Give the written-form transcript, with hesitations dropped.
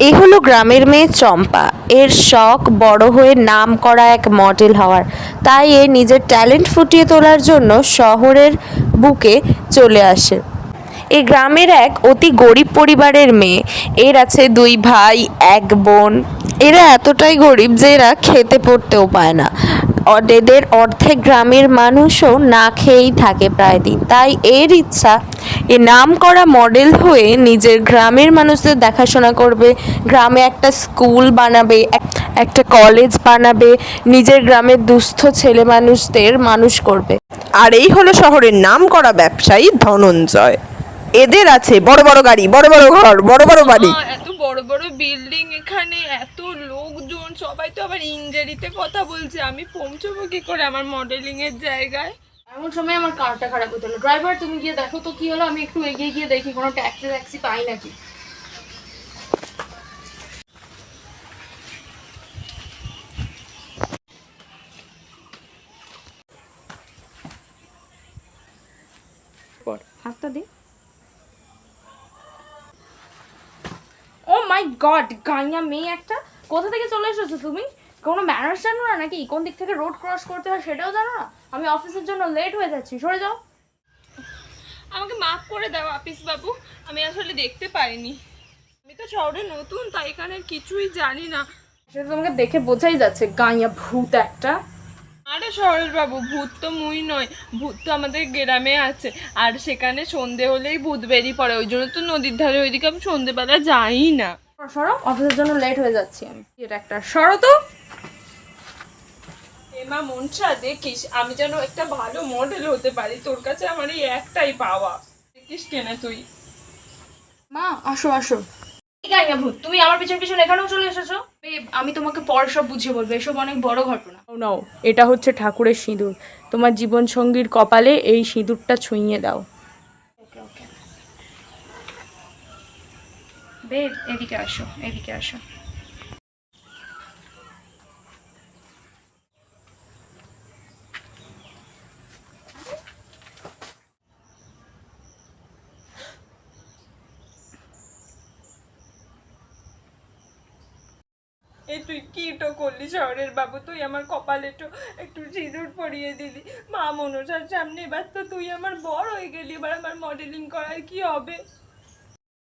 এই হলো গ্রামের মেয়ে চম্পা। এর শখ বড় হয়ে নাম করা এক মডেল হওয়ার। তাই এ নিজের ট্যালেন্ট ফুটিয়ে তোলার জন্য শহরের বুকে চলে আসে। এ গ্রামের এক অতি গরিব পরিবারের মেয়ে। এর আছে 2 ভাই, 1 বোন। এরা এতটাই গরিব যে এরা খেতে পড়তেও পায় না। এদের অর্ধেক গ্রামের মানুষও না খেয়েই থাকে প্রায় দিন। তাই এর ইচ্ছা এ নামকরা মডেল হয়ে নিজের গ্রামের মানুষদের দেখাশোনা করবে, গ্রামে একটা স্কুল বানাবে, একটা কলেজ বানাবে, নিজের গ্রামের দুস্থ ছেলে মানুষদের মানুষ করবে। আর এই হলো শহরের নামকরা ব্যবসায়ী ধনঞ্জয়। এদের আছে বড় বড় গাড়ি, বড় বড় ঘর, বড় বড় বাড়ি। এত বড় বড় বিল্ডিং, এখানে এত লোকজন, সবাই তো আবার ইঞ্জারিতে কথা বলছে। আমি পৌঁছবো কি করে আমার মডেলিং এর জায়গায়? এমন সময় আমার কারটা খারাপ হতে হলো। ড্রাইভার, তুমি গিয়ে দেখো তো কি হলো। আমি একটু এগিয়ে গিয়ে দেখি কোনো ট্যাক্সি পাই নাকি। হাতটা দে। ও মাই গড, গাইয়া মেয়ে একটা! কোথা থেকে চলে এসেছো তুমি? কোনো ম্যানার্স জানো না নাকি? কোন দিক থেকে রোড ক্রস করতে হয় সেটাও জানো না? আমি অফিসের জন্য লেট হয়ে যাচ্ছি, সরে যাও। আমাকে মাফ করে দাও আপিস বাবু, আমি আসলে দেখতে পারিনি। আমি তো শহরে নতুন, তাই এখানে কিছুই জানি না। সেটা তোমাকে দেখে বোঝাই যাচ্ছে, গাইয়া ভূত একটা। আরে সরল বাবু, ভূত তো মুই নয়, ভূত তো আমাদের গ্রামে আছে। আর সেখানে সন্ধে হলেই ভূত বেরিয়ে পড়ে, ওই জন্য তো নদীর ধারে ওইদিকে আমি সন্ধেবেলা যাই না। সরো, অফিসের জন্য লেট হয়ে যাচ্ছি আমি। এটা একটা সরো তো। এমা মনসা, দেখিস আমি যেন একটা ভালো মডেল হতে পারি, তোর কাছে আমার এই একটাই পাওয়া। দেখিস কেনা তুই। মা আসো আসো। গাইয়া ভূত, তুমি আমার পিছন পিছন এখানেও চলে এসেছো? আমি তোমাকে পরে সব বুঝিয়ে বলবো, এসব অনেক বড় ঘটনা। নাও, এটা হচ্ছে ঠাকুরের সিঁদুর। তোমার জীবন সঙ্গীর কপালে এই সিঁদুরটা ছুঁইয়ে দাও। ওকে ওকে। বেব, এদিকে আসো, এদিকে আসো। এই তুই কি তো করলি শহরের বাবু, তুই আমার কপালে তো একটু সিঁদুর পরিয়ে দিলি। মা মনসার সামনে এবার তো তুই আমার বড় হয়ে গেলি, এবার আমার মডেলিং করার কি হবে?